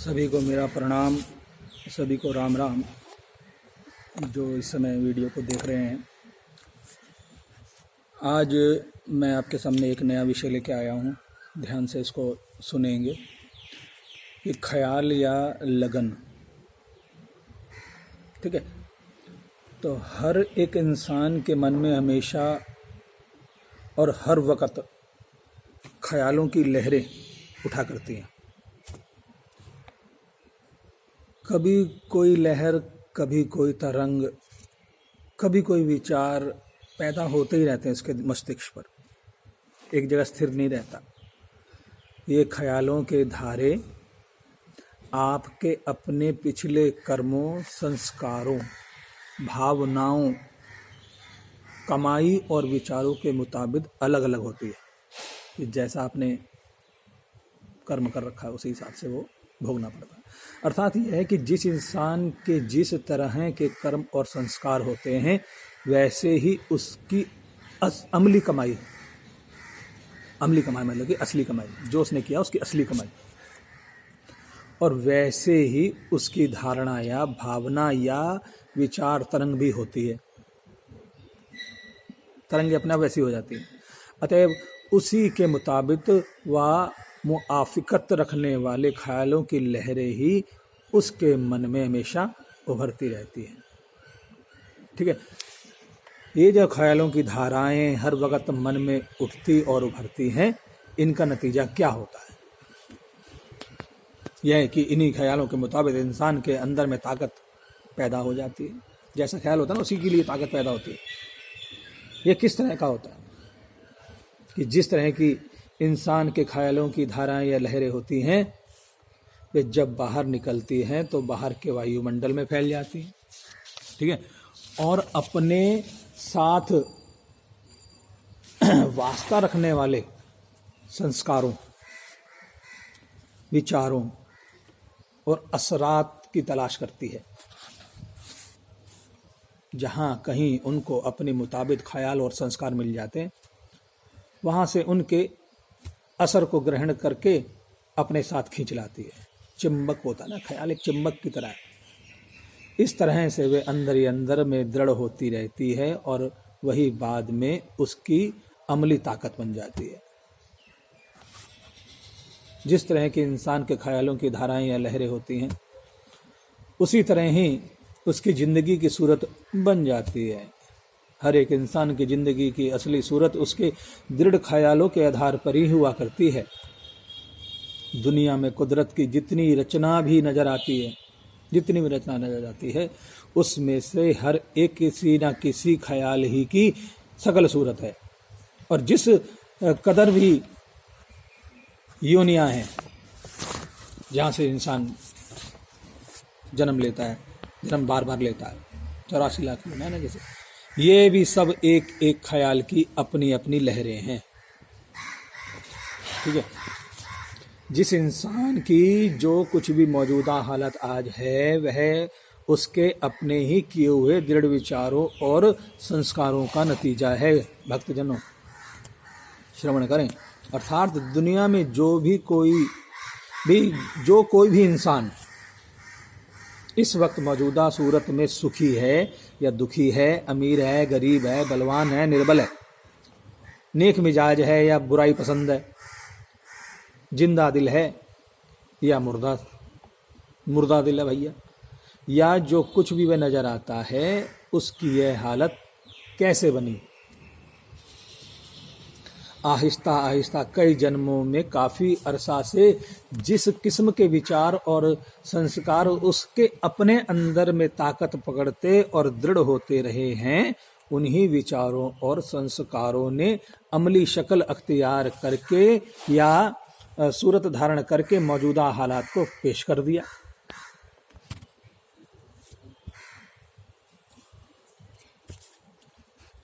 सभी को मेरा प्रणाम, सभी को राम राम। जो इस समय वीडियो को देख रहे हैं, आज मैं आपके सामने एक नया विषय लेके आया हूँ। ध्यान से इसको सुनेंगे कि ख्याल या लगन। ठीक है, तो हर एक इंसान के मन में हमेशा और हर वक्त ख्यालों की लहरें उठा करती हैं। कभी कोई लहर, कभी कोई तरंग, कभी कोई विचार पैदा होते ही रहते हैं इसके मस्तिष्क पर, एक जगह स्थिर नहीं रहता। ये ख्यालों के धारे आपके अपने पिछले कर्मों, संस्कारों, भावनाओं, कमाई और विचारों के मुताबिक अलग अलग होती है। कि जैसा आपने कर्म कर रखा है उसी हिसाब से वो भोगना पड़ता है। अर्थात यह है कि जिस इंसान के जिस तरह के कर्म और संस्कार होते हैं, वैसे ही उसकी अमली कमाई मतलब कि असली कमाई, जो उसने किया उसकी असली कमाई, और वैसे ही उसकी धारणा या भावना या विचार तरंग भी होती है। तरंग अपने आप वैसी हो जाती है। अतएव उसी के मुताबिक वह मुआफिकत रखने वाले ख्यालों की लहरें ही उसके मन में हमेशा उभरती रहती हैं। ठीक है, ये जो ख्यालों की धाराएं हर वक्त मन में उठती और उभरती हैं, इनका नतीजा क्या होता है? यह है कि इन्हीं ख्यालों के मुताबिक इंसान के अंदर में ताकत पैदा हो जाती है। जैसा ख्याल होता है ना, उसी के लिए ताकत पैदा होती है। यह किस तरह का होता है कि जिस तरह की इंसान के ख्यालों की धाराएं या लहरें होती हैं, वे जब बाहर निकलती हैं तो बाहर के वायुमंडल में फैल जाती हैं। ठीक है, और अपने साथ वास्ता रखने वाले संस्कारों, विचारों और असरात की तलाश करती है। जहां कहीं उनको अपने मुताबिक ख्याल और संस्कार मिल जाते हैं, वहां से उनके असर को ग्रहण करके अपने साथ खींच लाती है। चुंबक होता है ना, ख्याल एक चुंबक की तरह है। इस तरह से वे अंदर ही अंदर में दृढ़ होती रहती है और वही बाद में उसकी अमली ताकत बन जाती है। जिस तरह के इंसान के ख्यालों की धाराएं या लहरें होती हैं, उसी तरह ही उसकी ज़िंदगी की सूरत बन जाती है। हर एक इंसान की ज़िंदगी की असली सूरत उसके दृढ़ ख्यालों के आधार पर ही हुआ करती है। दुनिया में कुदरत की जितनी रचना भी नज़र आती है, जितनी भी रचना नज़र आती है, उसमें से हर एक किसी न किसी ख्याल ही की सकल सूरत है। और जिस कदर भी योनियां हैं जहाँ से इंसान जन्म लेता है, जन्म बार बार लेता है, 84 लाख योनियां ना, जैसे ये भी सब एक एक ख्याल की अपनी अपनी लहरें हैं। ठीक है, जिस इंसान की जो कुछ भी मौजूदा हालत आज है, वह उसके अपने ही किए हुए दृढ़ विचारों और संस्कारों का नतीजा है। भक्तजनों, श्रवण करें। अर्थात दुनिया में जो कोई भी इंसान इस वक्त मौजूदा सूरत में सुखी है या दुखी है, अमीर है, गरीब है, बलवान है, निर्बल है, नेक मिजाज है या बुराई पसंद है, जिंदा दिल है या मुर्दा दिल है भैया, या जो कुछ भी वह नजर आता है, उसकी यह हालत कैसे बनी? आहिस्ता आहिस्ता कई जन्मों में काफ़ी अरसा से जिस किस्म के विचार और संस्कार उसके अपने अंदर में ताकत पकड़ते और दृढ़ होते रहे हैं, उन्हीं विचारों और संस्कारों ने अमली शक्ल अख्तियार करके या सूरत धारण करके मौजूदा हालात को पेश कर दिया।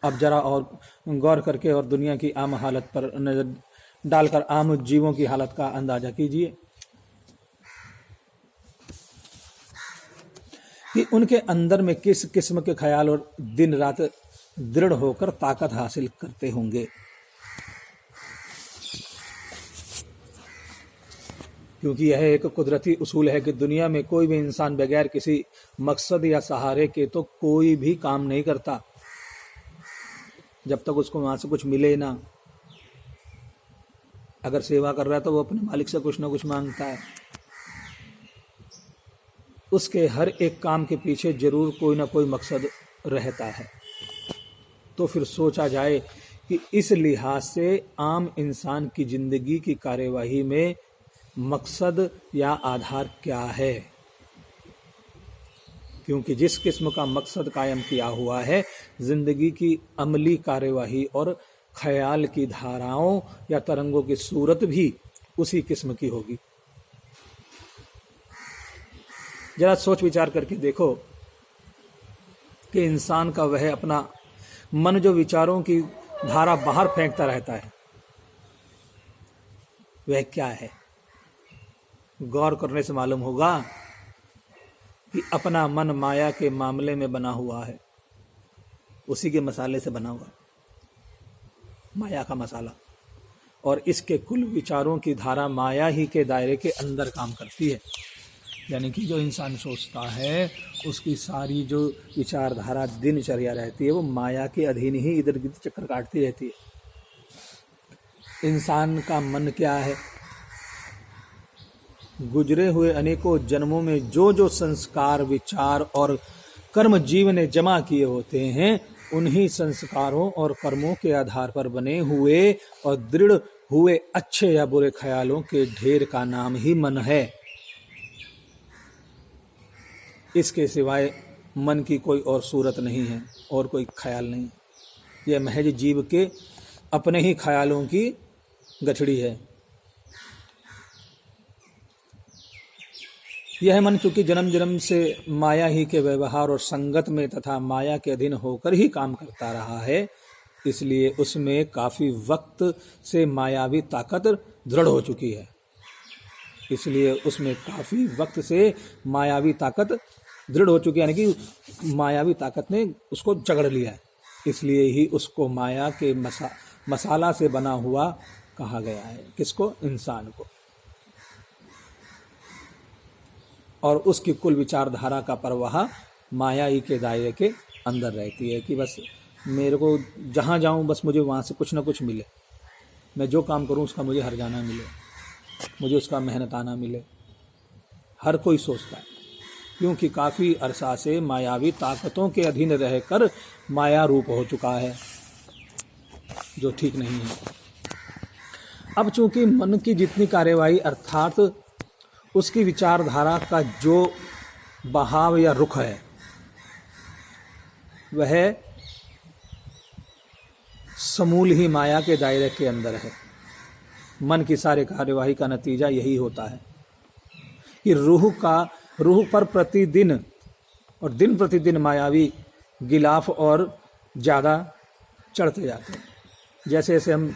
अब जरा और गौर करके और दुनिया की आम हालत पर नजर डालकर आम जीवों की हालत का अंदाजा कीजिए कि उनके अंदर में किस किस्म के ख्याल और दिन रात दृढ़ होकर ताकत हासिल करते होंगे। क्योंकि यह एक कुदरती उसूल है कि दुनिया में कोई भी इंसान बगैर किसी मकसद या सहारे के तो कोई भी काम नहीं करता, जब तक उसको वहां से कुछ मिले ना। अगर सेवा कर रहा है तो वो अपने मालिक से कुछ ना कुछ मांगता है। उसके हर एक काम के पीछे जरूर कोई ना कोई मकसद रहता है। तो फिर सोचा जाए कि इस लिहाज से आम इंसान की जिंदगी की कार्यवाही में मकसद या आधार क्या है। क्योंकि जिस किस्म का मकसद कायम किया हुआ है, जिंदगी की अमली कार्यवाही और ख्याल की धाराओं या तरंगों की सूरत भी उसी किस्म की होगी। जरा सोच विचार करके देखो कि इंसान का वह अपना मन जो विचारों की धारा बाहर फेंकता रहता है, वह क्या है। गौर करने से मालूम होगा कि अपना मन माया के मामले में बना हुआ है, उसी के मसाले से बना हुआ, माया का मसाला। और इसके कुल विचारों की धारा माया ही के दायरे के अंदर काम करती है। यानी कि जो इंसान सोचता है उसकी सारी जो विचारधारा दिनचर्या रहती है वो माया के अधीन ही इधर गिधर चक्कर काटती रहती है। इंसान का मन क्या है, गुजरे हुए अनेकों जन्मों में जो जो संस्कार, विचार और कर्म जीव ने जमा किए होते हैं, उन्हीं संस्कारों और कर्मों के आधार पर बने हुए और दृढ़ हुए अच्छे या बुरे ख्यालों के ढेर का नाम ही मन है। इसके सिवाय मन की कोई और सूरत नहीं है और कोई ख्याल नहीं। यह महज जीव के अपने ही ख्यालों की गठड़ी है। यह मन चूंकि जन्म जन्म से माया ही के व्यवहार और संगत में तथा माया के अधीन होकर ही काम करता रहा है, इसलिए उसमें काफी वक्त से मायावी ताकत दृढ़ हो चुकी है। यानी कि मायावी ताकत ने उसको जकड़ लिया है। इसलिए ही उसको माया के मसाला से बना हुआ कहा गया है। किसको? इंसान को। और उसकी कुल विचारधारा का प्रवाह माया ही के दायरे के अंदर रहती है कि बस मेरे को जहाँ जाऊँ बस मुझे वहाँ से कुछ ना कुछ मिले, मैं जो काम करूँ उसका मुझे हर्जाना मिले, मुझे उसका मेहनताना मिले। हर कोई सोचता है, क्योंकि काफ़ी अरसा से मायावी ताकतों के अधीन रहकर माया रूप हो चुका है, जो ठीक नहीं है। अब चूंकि मन की जितनी कार्यवाही अर्थात उसकी विचारधारा का जो बहाव या रुख है, वह समूल ही माया के दायरे के अंदर है। मन की सारे कार्यवाही का नतीजा यही होता है कि रूह पर प्रतिदिन और दिन प्रतिदिन मायावी गिलाफ और ज़्यादा चढ़ते जाते हैं। जैसे जैसे हम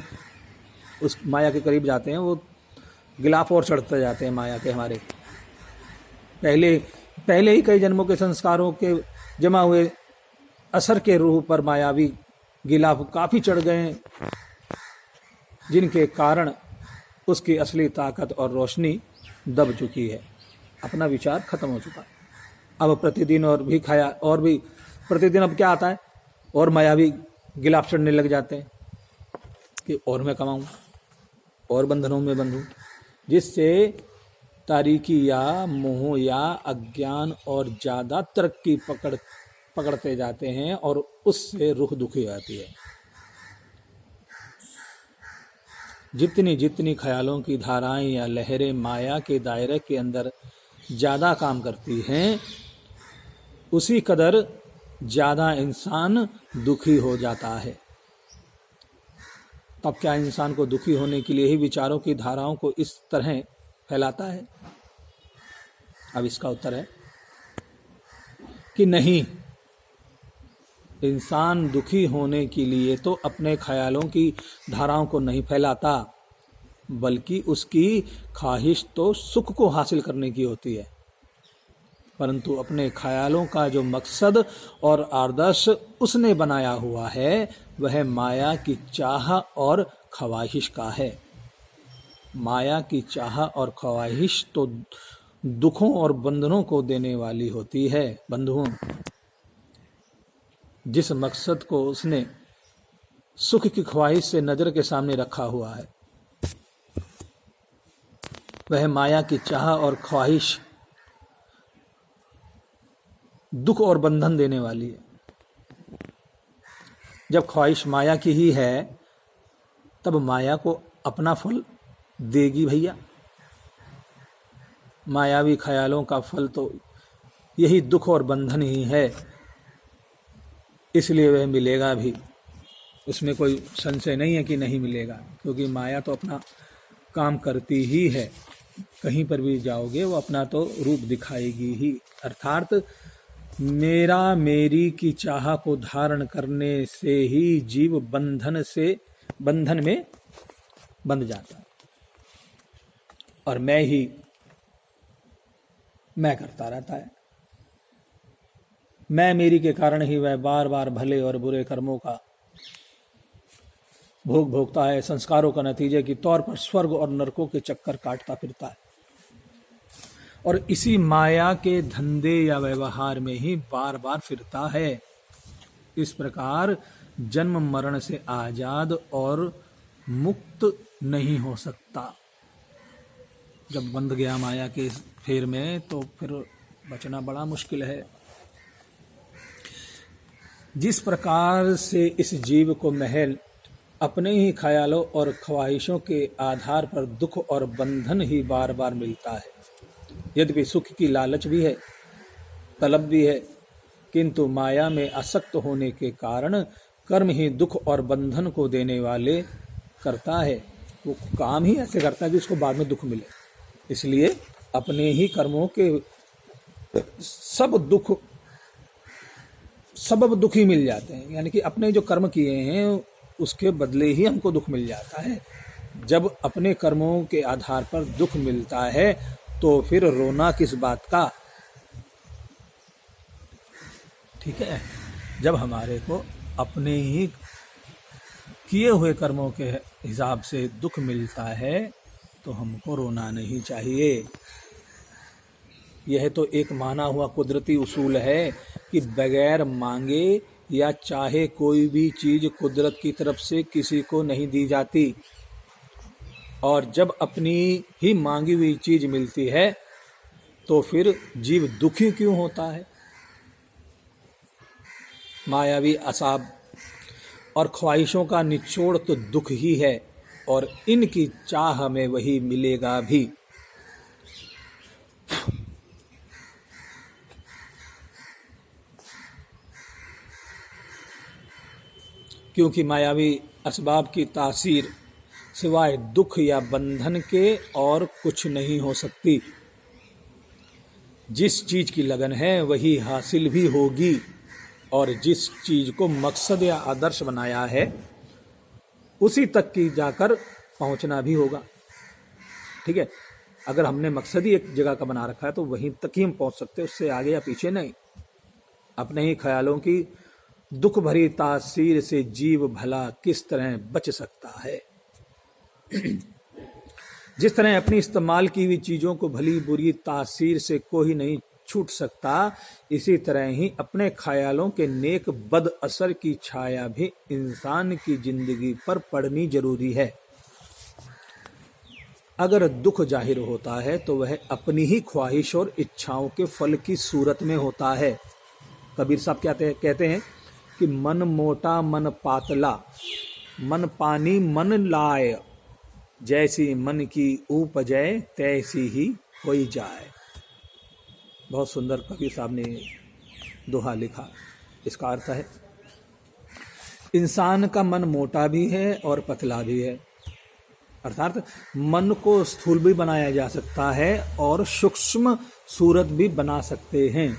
उस माया के करीब जाते हैं, वो गिलाफ और चढ़ते जाते हैं माया के। हमारे पहले ही कई जन्मों के संस्कारों के जमा हुए असर के रूह पर मायावी गिलाफ काफ़ी चढ़ गए हैं, जिनके कारण उसकी असली ताकत और रोशनी दब चुकी है, अपना विचार खत्म हो चुका है। अब प्रतिदिन और भी प्रतिदिन अब क्या आता है, और मायावी गिलाफ चढ़ने लग जाते हैं कि और मैं कमाऊं और बंधनों में बंधूं, जिससे तारीकी या मोह या अज्ञान और ज़्यादा तरक्की पकड़ते जाते हैं और उससे रूह दुखी आती है। जितनी जितनी ख्यालों की धाराएं या लहरें माया के दायरे के अंदर ज़्यादा काम करती हैं, उसी कदर ज़्यादा इंसान दुखी हो जाता है। तब क्या इंसान को दुखी होने के लिए ही विचारों की धाराओं को इस तरह फैलाता है? अब इसका उत्तर है कि नहीं। इंसान दुखी होने के लिए तो अपने ख्यालों की धाराओं को नहीं फैलाता, बल्कि उसकी ख्वाहिश तो सुख को हासिल करने की होती है। परंतु अपने ख्यालों का जो मकसद और आदर्श उसने बनाया हुआ है, वह माया की चाह और ख्वाहिश का है। माया की चाह और ख्वाहिश तो दुखों और बंधनों को देने वाली होती है। बंधुओं, जिस मकसद को उसने सुख की ख्वाहिश से नजर के सामने रखा हुआ है, वह माया की चाह और ख्वाहिश दुख और बंधन देने वाली है। जब ख्वाहिश माया की ही है, तब माया को अपना फल देगी भैया। मायावी ख्यालों का फल तो यही दुख और बंधन ही है, इसलिए वह मिलेगा भी। उसमें कोई संशय नहीं है कि नहीं मिलेगा, क्योंकि माया तो अपना काम करती ही है। कहीं पर भी जाओगे वो अपना तो रूप दिखाएगी ही। अर्थात मेरा मेरी की चाह को धारण करने से ही जीव बंधन में बंध जाता है, और मैं करता रहता है। मैं मेरी के कारण ही वह बार बार भले और बुरे कर्मों का भोग भोगता है, संस्कारों का नतीजे के तौर पर स्वर्ग और नरकों के चक्कर काटता फिरता है, और इसी माया के धंधे या व्यवहार में ही बार बार फिरता है। इस प्रकार जन्म मरण से आजाद और मुक्त नहीं हो सकता। जब बंध गया माया के फेर में, तो फिर बचना बड़ा मुश्किल है। जिस प्रकार से इस जीव को महल अपने ही ख्यालों और ख्वाहिशों के आधार पर दुख और बंधन ही बार बार मिलता है, यद्यपि सुख की लालच भी है, तलब भी है, किंतु माया में आसक्त होने के कारण कर्म ही दुख और बंधन को देने वाले करता है। वो काम ही ऐसे करता है कि उसको बाद में दुख मिले, इसलिए अपने ही कर्मों के सबब दुख ही मिल जाते हैं। यानी कि अपने जो कर्म किए हैं उसके बदले ही हमको दुख मिल जाता है। जब अपने कर्मों के आधार पर दुख मिलता है तो फिर रोना किस बात का। ठीक है, जब हमारे को अपने ही किए हुए कर्मों के हिसाब से दुख मिलता है तो हमको रोना नहीं चाहिए। यह तो एक माना हुआ कुदरती उसूल है कि बगैर मांगे या चाहे कोई भी चीज कुदरत की तरफ से किसी को नहीं दी जाती, और जब अपनी ही मांगी हुई चीज मिलती है तो फिर जीव दुखी क्यों होता है। मायावी असाब और ख्वाहिशों का निचोड़ तो दुख ही है, और इनकी चाह में वही मिलेगा भी। क्योंकि मायावी असबाब की तासीर सिवाय दुख या बंधन के और कुछ नहीं हो सकती। जिस चीज की लगन है वही हासिल भी होगी, और जिस चीज को मकसद या आदर्श बनाया है उसी तक की जाकर पहुंचना भी होगा। ठीक है, अगर हमने मकसद ही एक जगह का बना रखा है तो वहीं तक ही हम पहुंच सकते हैं, उससे आगे या पीछे नहीं। अपने ही ख्यालों की दुख भरी तासीर से जीव भला किस तरह बच सकता है। जिस तरह अपनी इस्तेमाल की हुई चीजों को भली बुरी तासीर से कोई नहीं छूट सकता, इसी तरह ही अपने ख्यालों के नेक बद असर की छाया भी इंसान की जिंदगी पर पड़नी जरूरी है। अगर दुख जाहिर होता है तो वह अपनी ही ख्वाहिश और इच्छाओं के फल की सूरत में होता है। कबीर साहब कहते हैं कि मन मोटा मन पातला, मन पानी मन लाय, जैसी मन की उपजै तैसी ही होई जाए। बहुत सुंदर कबीर साहब ने दोहा लिखा। इसका अर्थ है इंसान का मन मोटा भी है और पतला भी है, अर्थात मन को स्थूल भी बनाया जा सकता है और सूक्ष्म सूरत भी बना सकते हैं।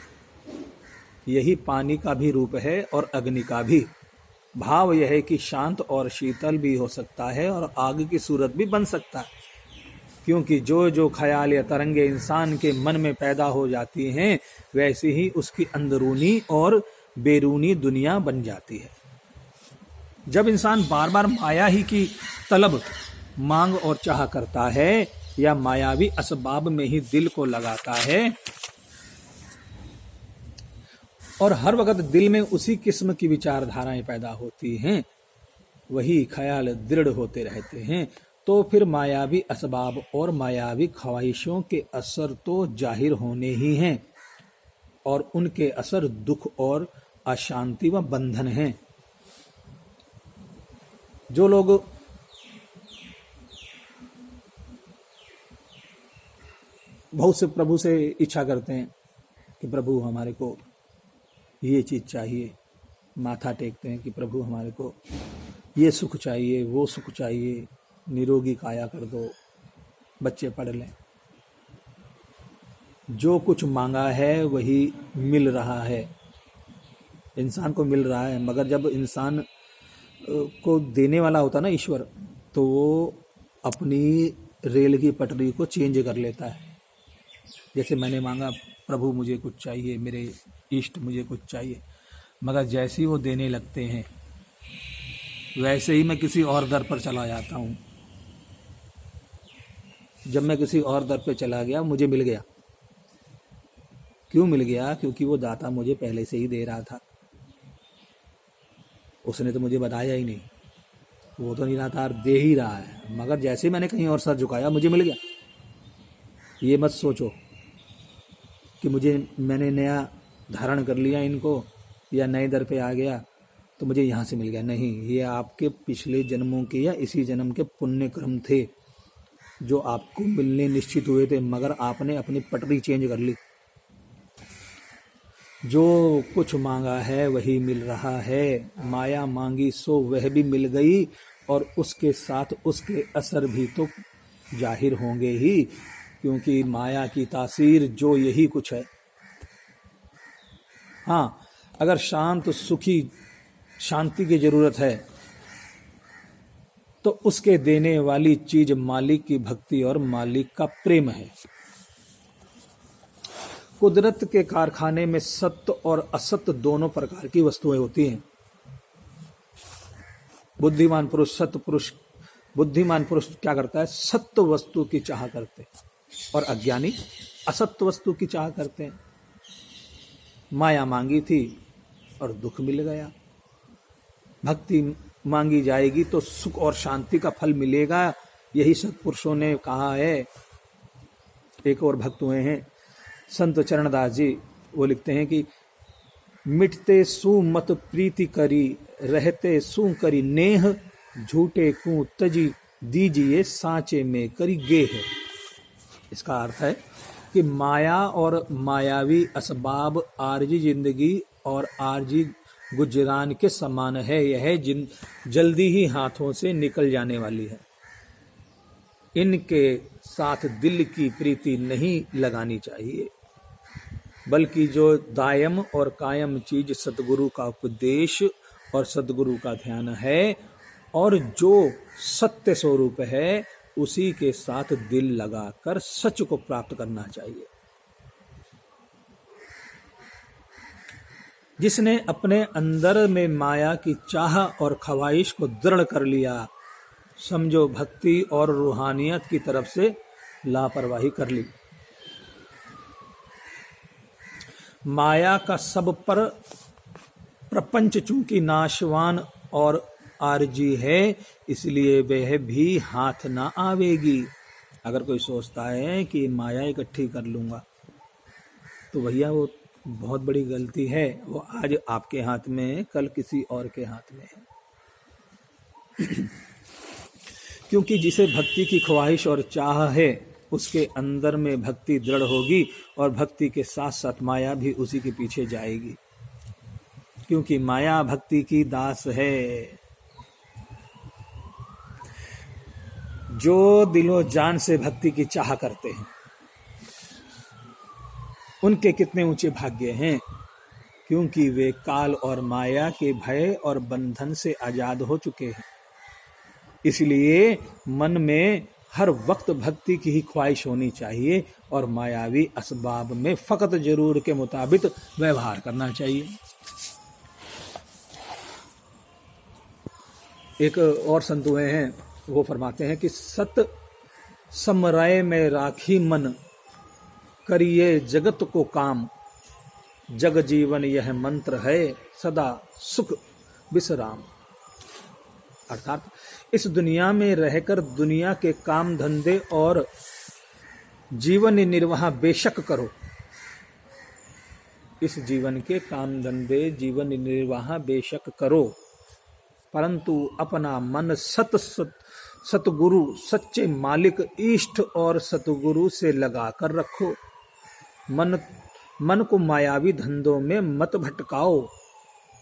यही पानी का भी रूप है और अग्नि का भी। भाव यह है कि शांत और शीतल भी हो सकता है और आग की सूरत भी बन सकता है, क्योंकि जो जो ख्याल या तरंगे इंसान के मन में पैदा हो जाती हैं वैसे ही उसकी अंदरूनी और बैरूनी दुनिया बन जाती है। जब इंसान बार बार माया ही की तलब मांग और चाह करता है या मायावी असबाब में ही दिल को लगाता है और हर वक्त दिल में उसी किस्म की विचारधाराएं पैदा होती हैं, वही ख्याल दृढ़ होते रहते हैं, तो फिर मायावी असबाब और मायावी ख्वाहिशों के असर तो जाहिर होने ही हैं और उनके असर दुख और अशांति व बंधन हैं। जो लोग बहुत से प्रभु से इच्छा करते हैं कि प्रभु हमारे को ये चीज़ चाहिए, माथा टेकते हैं कि प्रभु हमारे को ये सुख चाहिए, वो सुख चाहिए, निरोगी काया कर दो, बच्चे पढ़ लें। जो कुछ मांगा है वही मिल रहा है, इंसान को मिल रहा है, मगर जब इंसान को देने वाला होता ना ईश्वर, तो वो अपनी रेल की पटरी को चेंज कर लेता है। जैसे मैंने मांगा प्रभु मुझे कुछ चाहिए, मेरे इष्ट मुझे कुछ चाहिए, मगर जैसे ही वो देने लगते हैं वैसे ही मैं किसी और दर पर चला जाता हूँ। जब मैं किसी और दर पर चला गया मुझे मिल गया। क्यों मिल गया? क्योंकि वो दाता मुझे पहले से ही दे रहा था, उसने तो मुझे बताया ही नहीं, वो तो निराधार दे ही रहा है, मगर जैसे मैंने कहीं और सर झुकाया मुझे मिल गया। ये मत सोचो कि मैंने नया धारण कर लिया इनको या नए दर पे आ गया तो मुझे यहाँ से मिल गया। नहीं, ये आपके पिछले जन्मों के या इसी जन्म के पुण्य कर्म थे जो आपको मिलने निश्चित हुए थे, मगर आपने अपनी पटरी चेंज कर ली। जो कुछ मांगा है वही मिल रहा है, माया मांगी सो वह भी मिल गई और उसके साथ उसके असर भी तो जाहिर होंगे ही, क्योंकि माया की तासीर जो यही कुछ है। हाँ, अगर शांत सुखी शांति की जरूरत है तो उसके देने वाली चीज मालिक की भक्ति और मालिक का प्रेम है। कुदरत के कारखाने में सत्य और असत्य दोनों प्रकार की वस्तुएं होती हैं। बुद्धिमान पुरुष क्या करता है? सत्य वस्तु की चाह करते हैं और अज्ञानी असत्य वस्तु की चाह करते हैं। माया मांगी थी और दुख मिल गया, भक्ति मांगी जाएगी तो सुख और शांति का फल मिलेगा। यही सत्पुरुषों ने कहा है। एक और भक्त हुए हैं संत चरणदास जी, वो लिखते हैं कि मिटते सु मत प्रीति करी, रहते सु करी नेह, झूठे को तजी दीजिए सांचे में करी गेह। इसका अर्थ है कि माया और मायावी असबाब आरजी जिंदगी और आरजी गुजरान के समान है। यह जल्दी ही हाथों से निकल जाने वाली है। इनके साथ दिल की प्रीति नहीं लगानी चाहिए, बल्कि जो दायम और कायम चीज सतगुरु का उपदेश और सतगुरु का ध्यान है और जो सत्य स्वरूप है उसी के साथ दिल लगाकर सच को प्राप्त करना चाहिए। जिसने अपने अंदर में माया की चाह और ख्वाहिश को दृढ़ कर लिया, समझो भक्ति और रूहानियत की तरफ से लापरवाही कर ली। माया का सब पर प्रपंच चूंकि नाशवान और आरजी है, इसलिए वह भी हाथ ना आवेगी। अगर कोई सोचता है कि माया इकट्ठी कर लूंगा तो भैया वो बहुत बड़ी गलती है। वो आज आपके हाथ में है, कल किसी और के हाथ में है। क्योंकि जिसे भक्ति की ख्वाहिश और चाह है उसके अंदर में भक्ति दृढ़ होगी और भक्ति के साथ साथ माया भी उसी के पीछे जाएगी, क्योंकि माया भक्ति की दास है। जो दिलो जान से भक्ति की चाह करते हैं उनके कितने ऊंचे भाग्य हैं, क्योंकि वे काल और माया के भय और बंधन से आजाद हो चुके हैं। इसलिए मन में हर वक्त भक्ति की ही ख्वाहिश होनी चाहिए और मायावी असबाब में फकत जरूर के मुताबिक व्यवहार करना चाहिए। एक और संत हुए हैं, तो वो फरमाते हैं कि सत समरय में राखी मन, करिए जगत को काम, जग जीवन यह मंत्र है, सदा सुख विश्राम। अर्थात इस दुनिया में रहकर दुनिया के काम धंधे और जीवन निर्वाह बेशक करो, इस जीवन के काम धंधे जीवन निर्वाह बेशक करो, परंतु अपना मन सतगुरु सच्चे मालिक इष्ट और सतगुरु से लगाकर रखो। मन को मायावी धंधों में मत भटकाओ,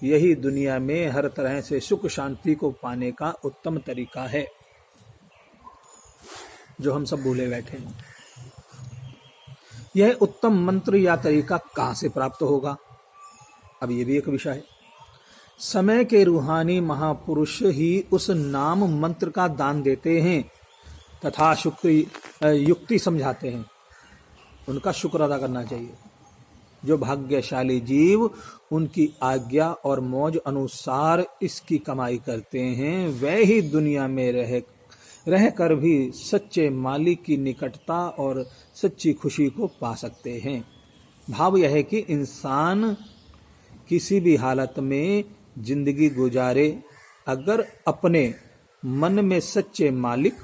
यही दुनिया में हर तरह से सुख शांति को पाने का उत्तम तरीका है, जो हम सब भूले बैठे हैं। यह उत्तम मंत्र या तरीका कहाँ से प्राप्त होगा? अब ये भी एक विषय है। समय के रूहानी महापुरुष ही उस नाम मंत्र का दान देते हैं तथा युक्ति समझाते हैं, उनका शुक्र अदा करना चाहिए। जो भाग्यशाली जीव उनकी आज्ञा और मौज अनुसार इसकी कमाई करते हैं, वह ही दुनिया में रहकर भी सच्चे मालिक की निकटता और सच्ची खुशी को पा सकते हैं। भाव यह है कि इंसान किसी भी हालत में जिंदगी गुजारे, अगर अपने मन में सच्चे मालिक,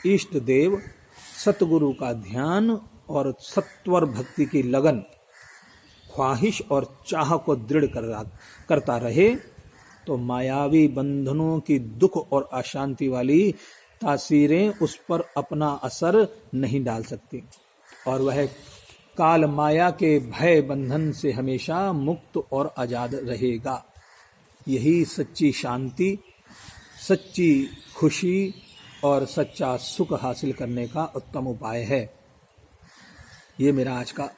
इष्ट देव, सतगुरु का ध्यान और सत्वर भक्ति की लगन, ख्वाहिश और चाह को दृढ़ करता रहे, तो मायावी बंधनों की दुख और अशांति वाली तासीरें उस पर अपना असर नहीं डाल सकती और वह काल माया के भय बंधन से हमेशा मुक्त और आजाद रहेगा। यही सच्ची शांति, सच्ची खुशी और सच्चा सुख हासिल करने का उत्तम उपाय है। ये मेरा आज का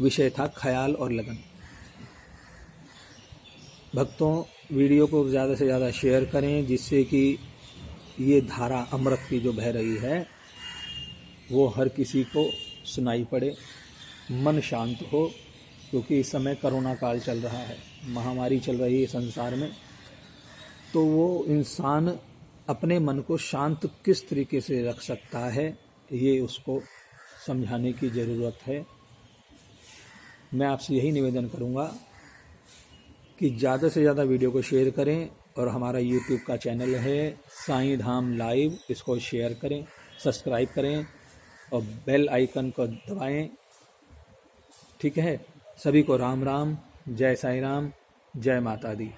विषय था, ख्याल और लगन। भक्तों, वीडियो को ज़्यादा से ज़्यादा शेयर करें, जिससे कि ये धारा अमृत की जो बह रही है वो हर किसी को सुनाई पड़े, मन शांत हो, क्योंकि इस समय कोरोना काल चल रहा है, महामारी चल रही है संसार में। तो वो इंसान अपने मन को शांत किस तरीके से रख सकता है, ये उसको समझाने की ज़रूरत है। मैं आपसे यही निवेदन करूँगा कि ज़्यादा से ज़्यादा वीडियो को शेयर करें और हमारा YouTube का चैनल है साईं धाम लाइव, इसको शेयर करें, सब्सक्राइब करें और बेल आइकन को दबाएं। ठीक है, सभी को राम राम, जय साईं राम, जय माता दी।